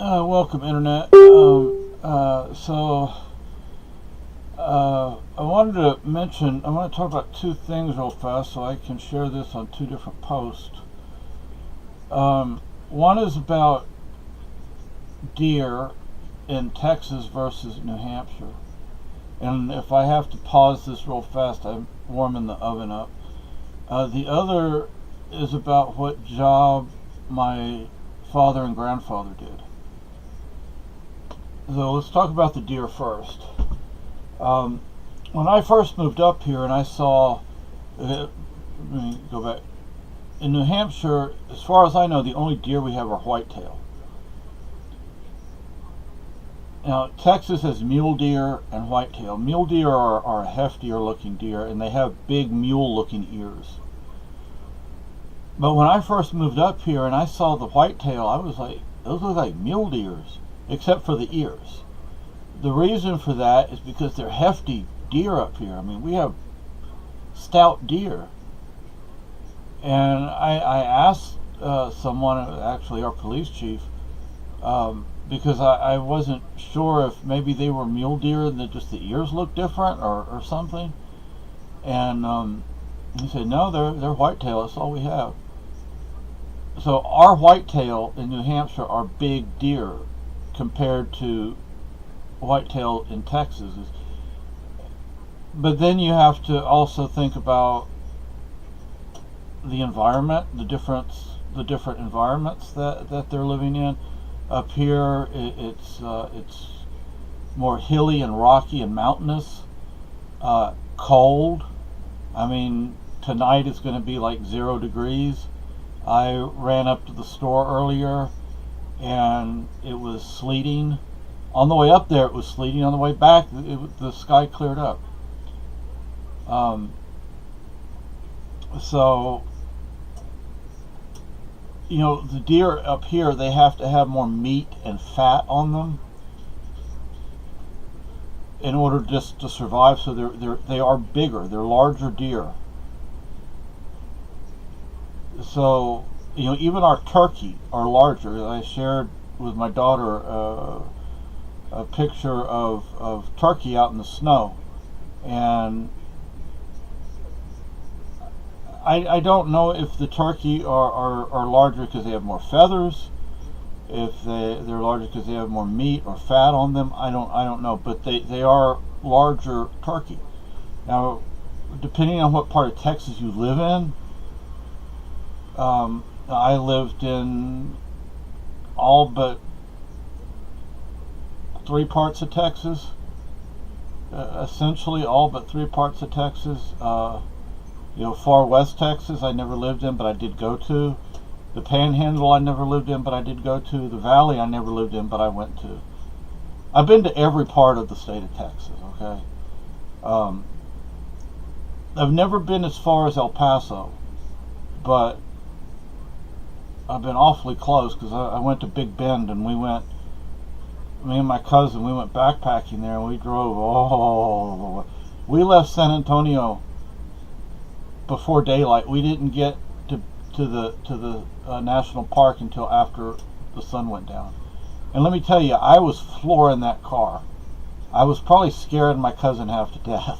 Welcome, Internet. I wanted to mention, I want to talk about two things real fast so I can share this on two different posts. One is about deer in Texas versus New Hampshire. And if I have to pause this real fast, I'm warming the oven up. The other is about what job my father and grandfather did. So let's talk about the deer first. When I first moved up here and I saw, let me go back, in New Hampshire, as far as I know, the only deer we have are whitetail. Now, Texas has mule deer and whitetail. Mule deer are a heftier looking deer, and they have big mule looking ears. But when I first moved up here and I saw the whitetail, I was like, those look like mule deers, except for the ears. The reason for that is because they're hefty deer up here. I mean, we have stout deer. And I asked someone, actually our police chief, because I wasn't sure if maybe they were mule deer and that just the ears looked different or something. And he said, no, they're whitetail. That's all we have. So our whitetail in New Hampshire are big deer compared to whitetail in Texas. But then you have to also think about the environment, the different environments that they're living in. Up here, it's more hilly and rocky and mountainous, cold. I mean, tonight it's going to be like 0 degrees. I ran up to the store earlier, and it was sleeting. On the way up there, it was sleeting. On the way back, the sky cleared up. So, you know, the deer up here, they have to have more meat and fat on them in order just to survive. So they are bigger. They're larger deer. So, you know, even our turkey are larger. I shared with my daughter a picture of turkey out in the snow, and I don't know if the turkey are larger because they have more feathers, if they're larger because they have more meat or fat on them. I don't know, but they are larger turkey. Now, depending on what part of Texas you live in, I lived in all but 3 parts of Texas, essentially all but 3 parts of Texas. You know, far west Texas I never lived in, but I did go to. The Panhandle I never lived in, but I did go to. The Valley I never lived in, but I went to. I've been to every part of the state of Texas, okay? I've never been as far as El Paso, but I've been awfully close because I went to Big Bend, and me and my cousin, we went backpacking there, and we drove all the way. We left San Antonio before daylight. We didn't get to the national park until after the sun went down. And let me tell you, I was flooring that car. I was probably scaring my cousin half to death.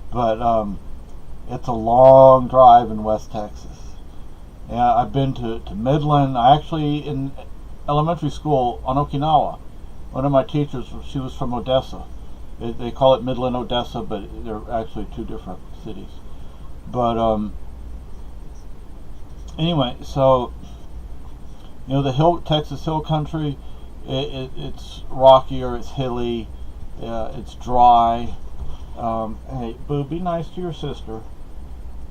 But it's a long drive in West Texas. Yeah, I've been to Midland. I actually, in elementary school on Okinawa, one of my teachers, she was from Odessa. They call it Midland, Odessa, but they're actually 2 different cities. But anyway, so, you know, the Texas Hill Country, it's rockier, it's hilly, it's dry. Hey, boo, be nice to your sister.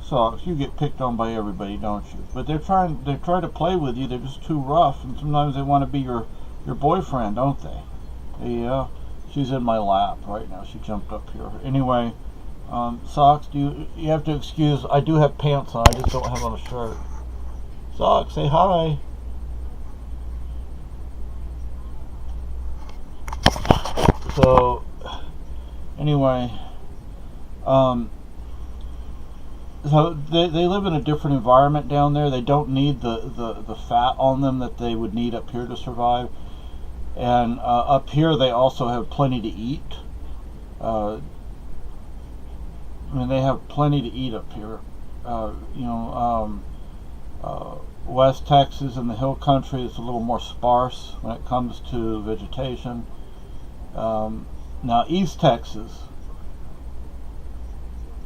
So you get picked on by everybody, don't you? But they try to play with you. They're just too rough, and sometimes they want to be your boyfriend, don't they? Yeah, she's in my lap right now. She jumped up here. Anyway, Socks, you have to excuse. I do have pants on. I just don't have on a shirt. Socks, say hi. So, anyway, so they live in a different environment down there. They don't need the fat on them that they would need up here to survive. And up here they also have plenty to eat. Uh, I mean, they have plenty to eat up here. You know, West Texas and the hill country is a little more sparse when it comes to vegetation. Now East Texas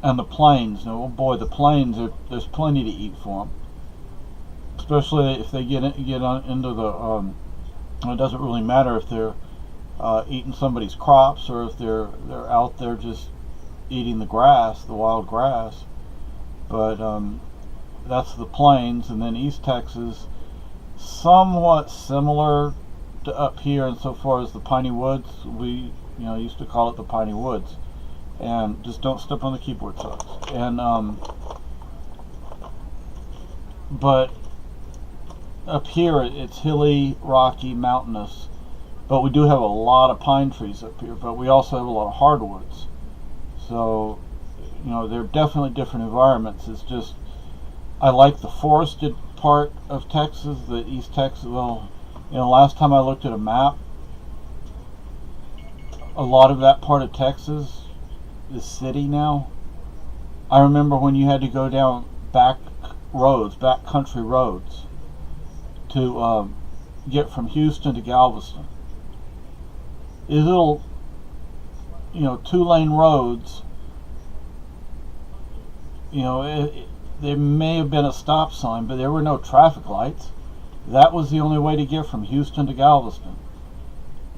and the plains, oh boy, the plains, there's plenty to eat for them. Especially if they get into the, it doesn't really matter if they're eating somebody's crops or if they're out there just eating the grass, the wild grass. But that's the plains. And then East Texas, somewhat similar to up here insofar as the piney woods. We used to call it the piney woods. And just don't step on the keyboard, Chuck. And but up here it's hilly, rocky, mountainous. But we do have a lot of pine trees up here, but we also have a lot of hardwoods. So, they're definitely different environments. It's just, I like the forested part of Texas, the East Texas. Well, last time I looked at a map, a lot of that part of Texas is city now. I remember when you had to go down back country roads to get from Houston to Galveston. These little, 2-lane roads, there may have been a stop sign, but there were no traffic lights. That was the only way to get from Houston to Galveston.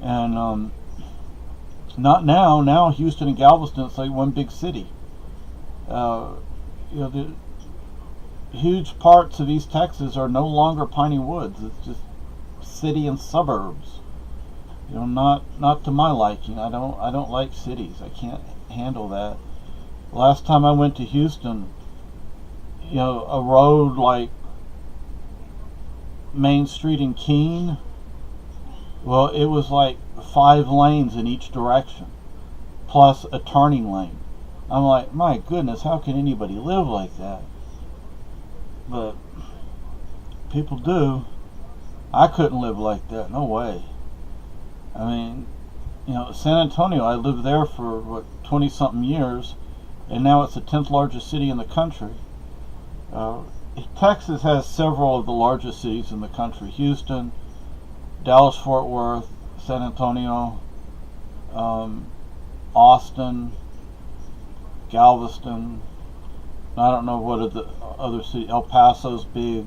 And not now. Now Houston and Galveston, it's like one big city. The huge parts of East Texas are no longer piney woods. It's just city and suburbs. Not to my liking. I don't like cities. I can't handle that. Last time I went to Houston, a road like Main Street in Keene, well, it was like 5 lanes in each direction, plus a turning lane. I'm like, my goodness, how can anybody live like that? But people do. I couldn't live like that. No way. I mean, San Antonio, I lived there for 20-something years, and now it's the 10th largest city in the country. Texas has several of the largest cities in the country: Houston, Dallas-Fort Worth, San Antonio, Austin, Galveston. I don't know what are the other cities. El Paso's big.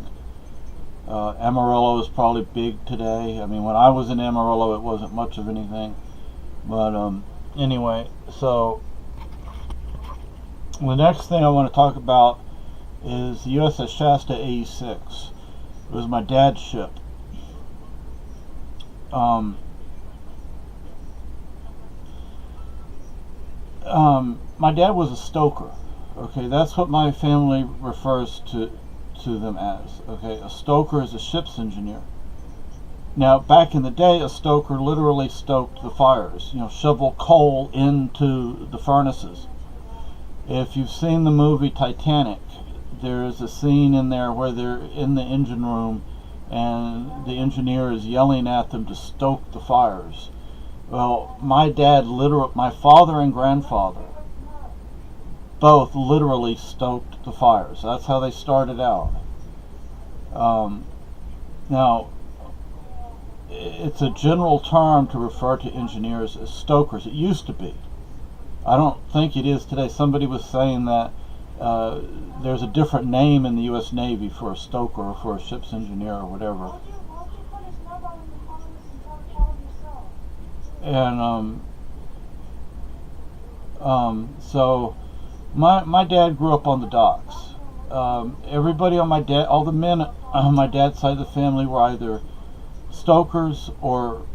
Amarillo is probably big today. I mean, when I was in Amarillo, it wasn't much of anything. But anyway, so the next thing I want to talk about is the USS Shasta 86. It was my dad's ship. My dad was a stoker. Okay, that's what my family refers to them as. Okay, a stoker is a ship's engineer. Now, back in the day, a stoker literally stoked the fires, shovel coal into the furnaces. If you've seen the movie Titanic, there is a scene in there where they're in the engine room and the engineer is yelling at them to stoke the fires. Well, my father and grandfather both literally stoked the fires. That's how they started out. Now, it's a general term to refer to engineers as stokers. It used to be. I don't think it is today. Somebody was saying that there's a different name in the U.S. Navy for a stoker or for a ship's engineer or whatever. And so my dad grew up on the docks. Everybody on all the men on my dad's side of the family were either stokers or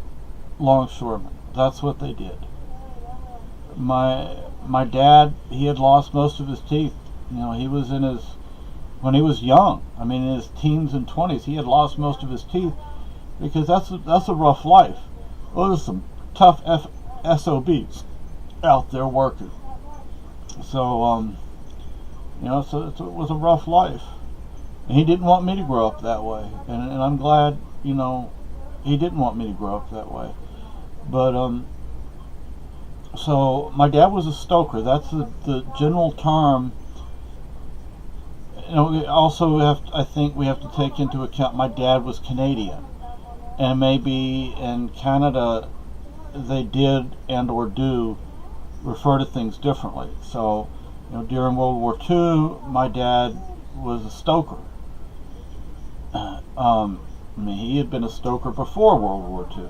longshoremen. That's what they did. My dad, he had lost most of his teeth. He was when he was young, I mean in his teens and 20s, he had lost most of his teeth because that's a rough life. Well, there's some tough SOBs out there working. So, so it was a rough life. And he didn't want me to grow up that way. And I'm glad, He didn't want me to grow up that way. But so my dad was a stoker. That's the general term. Also I think we have to take into account my dad was Canadian, and maybe in Canada they did and or do refer to things differently. So, during World War II, my dad was a stoker. He had been a stoker before World War II.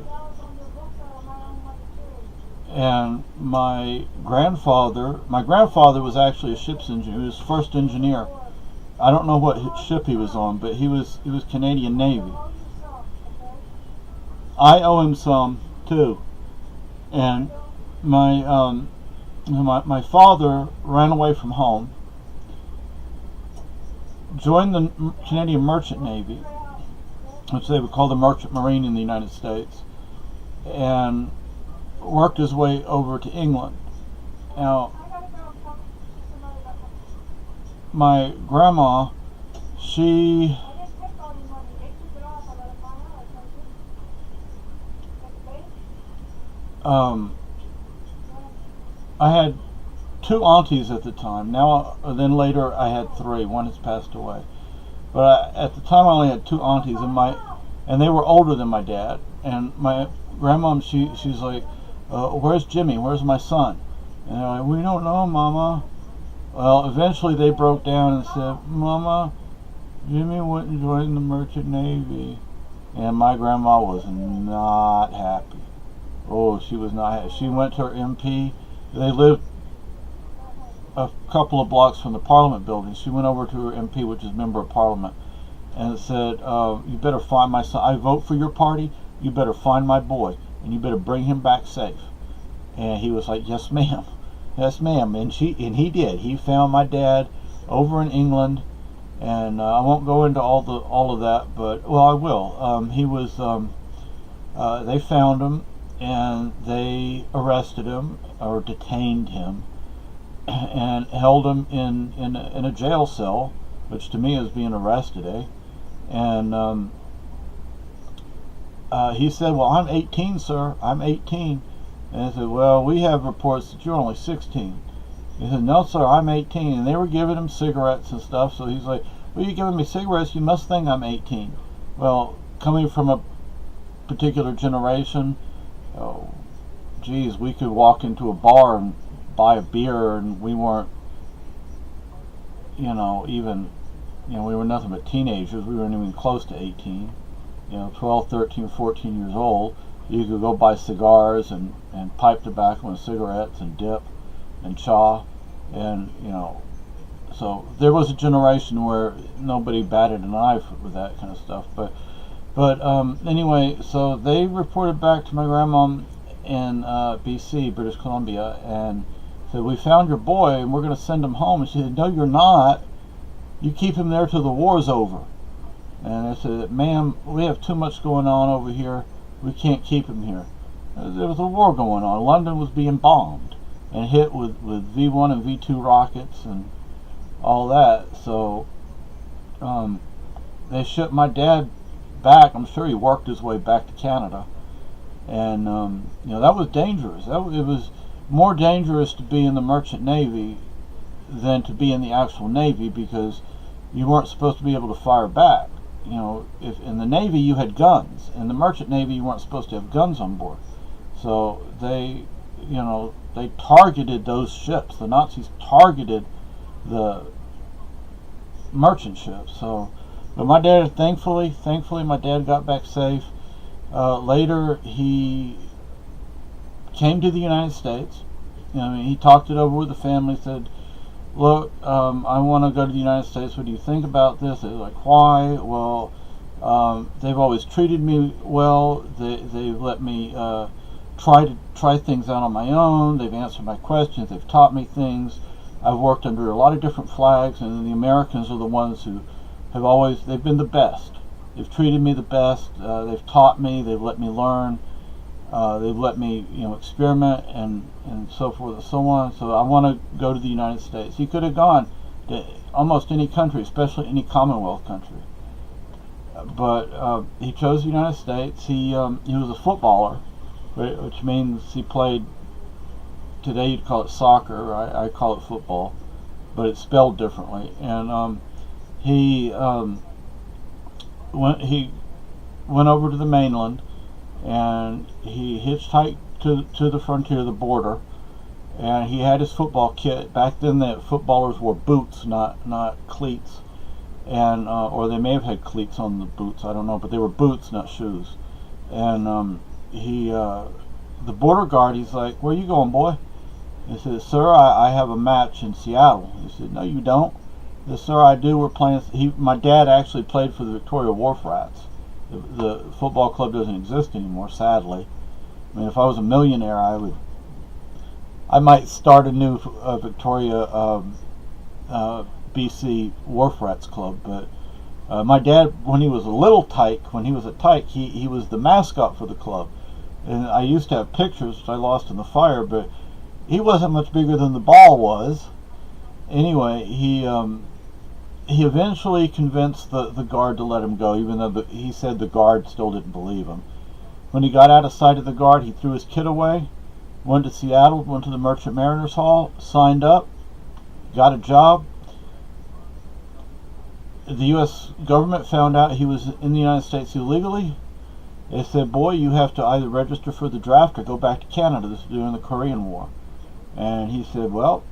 And my grandfather was actually a ship's engineer. He was first engineer. I don't know what ship he was on, but he was Canadian Navy. I owe him some too. And my father ran away from home, joined the Canadian Merchant Navy, which they would call the Merchant Marine in the United States, and worked his way over to England. Now, my grandma, she I had two aunties at the time. Then later I had three. One has passed away. But at the time I only had two aunties, and they were older than my dad. And my grandma, she's like, "Where's Jimmy? Where's my son?" And they're like, "We don't know, Mama." Well, eventually they broke down and said, "Mama, Jimmy went and joined the Merchant Navy." And my grandma was not happy. Oh, she was not happy. She went to her MP. They lived a couple of blocks from the Parliament building. She went over to her MP, which is Member of Parliament, and said, "You better find my son. I vote for your party. You better find my boy, and you better bring him back safe." And he was like, "Yes, ma'am. Yes, ma'am." And he did. He found my dad over in England, and I won't go into all of that, but I will. He was. They found him, and they arrested him or detained him, and held him in a jail cell, which to me is being arrested, eh? And he said, "Well, I'm 18, sir. I'm 18." And I said, "Well, we have reports that you're only 16. He said, "No, sir, I'm 18. And they were giving him cigarettes and stuff. So he's like, "Well, you're giving me cigarettes, you must think I'm 18. Well, coming from a particular generation, oh, geez, we could walk into a bar and buy a beer, and we weren't, we were nothing but teenagers. We weren't even close to 18. 12, 13, 14 years old. You could go buy cigars and pipe tobacco and cigarettes and dip and chaw, and so there was a generation where nobody batted an eye with that kind of stuff. But anyway, so they reported back to my grandma in BC, British Columbia, and said, "We found your boy and we're going to send him home." And she said, "No, you're not. You keep him there till the war's over." And I said, "Ma'am, we have too much going on over here. We can't keep him here." There was a war going on. London was being bombed and hit with V1 and V2 rockets and all that. So they shipped my dad back. I'm sure he worked his way back to Canada. And that was dangerous. It was more dangerous to be in the Merchant Navy than to be in the actual Navy, because you weren't supposed to be able to fire back. If in the Navy you had guns, in the Merchant Navy you weren't supposed to have guns on board. So they targeted those ships. The Nazis targeted the merchant ships. But my dad, thankfully, my dad got back safe. Later, he came to the United States. He talked it over with the family. Said, "Look, I want to go to the United States. What do you think about this?" They're like, "Why?" "Well, they've always treated me well. They've let me try things out on my own. They've answered my questions. They've taught me things. I've worked under a lot of different flags, and the Americans are the ones who they've been the best. They've treated me the best. They've taught me. They've let me learn. They've let me, experiment and so forth and so on. So I want to go to the United States." He could have gone to almost any country, especially any Commonwealth country. but he chose the United States. He was a footballer, which means he played. Today you'd call it soccer. I call it football, but it's spelled differently. And he he went over to the mainland, and he hitchhiked to the frontier, the border, and he had his football kit. Back then, the footballers wore boots, not cleats, and or they may have had cleats on the boots. I don't know, but they were boots, not shoes. And the border guard, he's like, "Where you going, boy?" He said, "Sir, I have a match in Seattle." He said, "No, you don't." He said, "Sir, I do. We're playing." My dad actually played for the Victoria Wharf Rats. The football club doesn't exist anymore, sadly. I mean, if I was a millionaire, I might start a new Victoria BC Wharf Rats club. But my dad, when he was a little tyke, when he was a tyke, he was the mascot for the club. And I used to have pictures, which I lost in the fire, but he wasn't much bigger than the ball was. Anyway, he eventually convinced the guard to let him go, even though he said the guard still didn't believe him. When he got out of sight of the guard, he threw his kit away, went to Seattle, went to the Merchant Mariners Hall, signed up, got a job. The U.S. government found out he was in the United States illegally. They said, "Boy, you have to either register for the draft or go back to Canada." This is during the Korean War. And he said, "Well,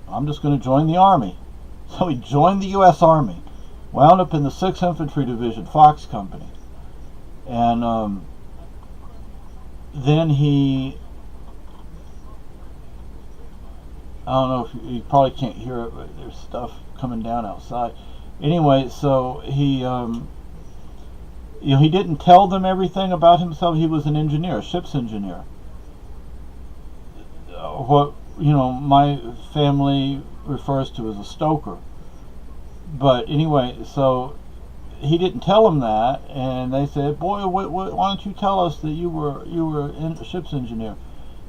I'm just going to join the Army." So he joined the U.S. Army, wound up in the 6th Infantry Division, Fox Company. And then I don't know if you probably can't hear it, but there's stuff coming down outside. Anyway, so he didn't tell them everything about himself. He was an engineer, a ship's engineer. What my family refers to as a stoker. But anyway, so he didn't tell them that, and they said, "Boy, why don't you tell us that you were a ship's engineer?"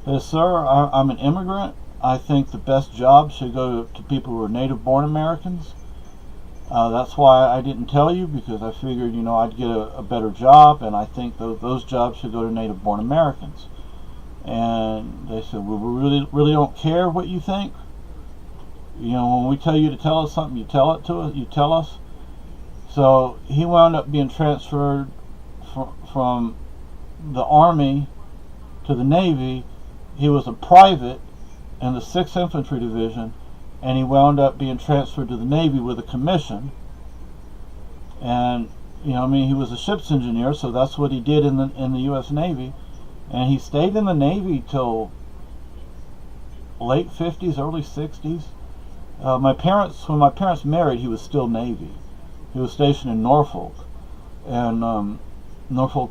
He said, "Sir, I'm an immigrant. I think the best job should go to people who are native-born Americans. That's why I didn't tell you, because I figured, I'd get a better job, and I think those jobs should go to native-born Americans." And they said, "Well, we really don't care what you think. When we tell you to tell us something, you tell it to us. You tell us." So he wound up being transferred from the Army to the Navy. He was a private in the 6th Infantry Division, and he wound up being transferred to the Navy with a commission. And he was a ship's engineer, so that's what he did in the U.S. Navy. And he stayed in the Navy till late 50s, early 60s. When my parents married, he was still Navy. He was stationed in Norfolk,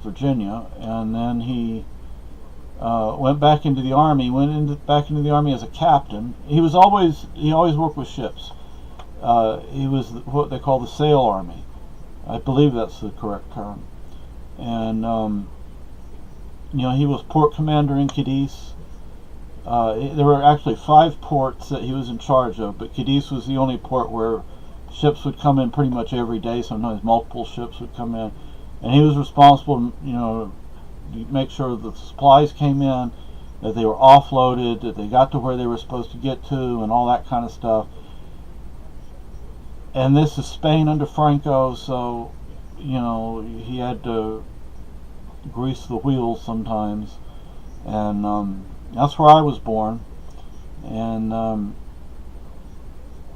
Virginia, and then he went back into the Army. Back into the Army as a captain. He always worked with ships. He was what they call the sail army. I believe that's the correct term. And he was port commander in Cadiz. There were actually 5 ports that he was in charge of, but Cadiz was the only port where ships would come in pretty much every day. Sometimes multiple ships would come in, and he was responsible, to make sure that the supplies came in, that they were offloaded, that they got to where they were supposed to get to, and all that kind of stuff. And this is Spain under Franco, so he had to grease the wheels sometimes. And that's where I was born. And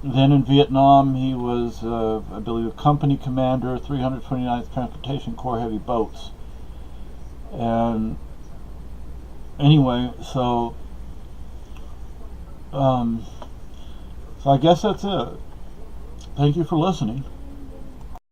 then in Vietnam, he was, I believe, a company commander, 329th Transportation Corps Heavy Boats. And anyway, so I guess that's it. Thank you for listening.